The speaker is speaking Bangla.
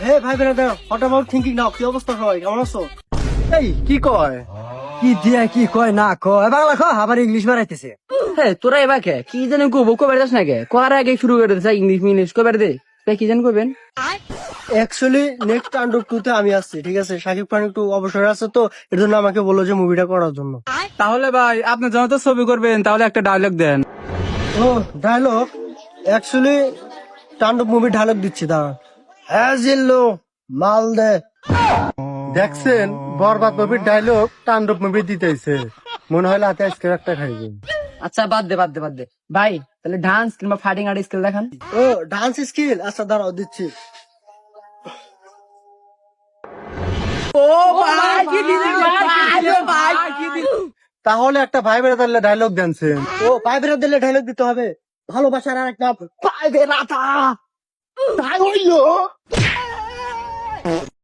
হে ভাই ব্রাদার, হোয়াট অ্যাবাউট থিংকিং নাও? কি অবস্থা সবাই, কেমন আছো? এই কি কয়? কি দিয়া কি কয় না কয় বাংলা কয় আবার ইংলিশ মারাইতেছে। হ্যাঁ তোরা এবার কে কি জানি কবো কবার যাস না কে করার আগে শুরু করে দিতে ইংলিশ মিংলিশ কবার দে তাই কি জানি করবেন। অ্যাকচুয়ালি নেক্সট আন্ডার 2 তে আমি আসছি, ঠিক আছে? শাকিব খান একটু অবসরে আছে, তো এর জন্য আমাকে বললো যে মুভিটা করার জন্য। তাহলে ভাই আপনি যখন তো ছবি করবেন তাহলে একটা ডায়লগ দেন। ও ডায়লগ, অ্যাকচুয়ালি তাণ্ডব মুভি ডায়লগ দিচ্ছি, দাঁড়ান। হ্যাঁ জিল্লু মাল দে। দেখছেন বরবাদ মুভির ডায়লগ তাণ্ডব মুভি দিতেছে, মনে হয় হাতে আইসক্রিম একটা খাইবে। আচ্ছা বাদ দে বাদ দে বাদ দে ভাই, তাহলে ডান্স কিংবা ফাইটিং আর্ট স্কিল দেখান। ও ডান্স স্কিল, আচ্ছা দাঁড়াও দিচ্ছি। তাহলে একটা ভাই বেড়াতার ডায়লগ দেনছেন। ও পাই বেরো দিলে ডায়লগ দিতে হবে। ভালোবাসার আর একটা পাই বেরাতা তাই হইলো।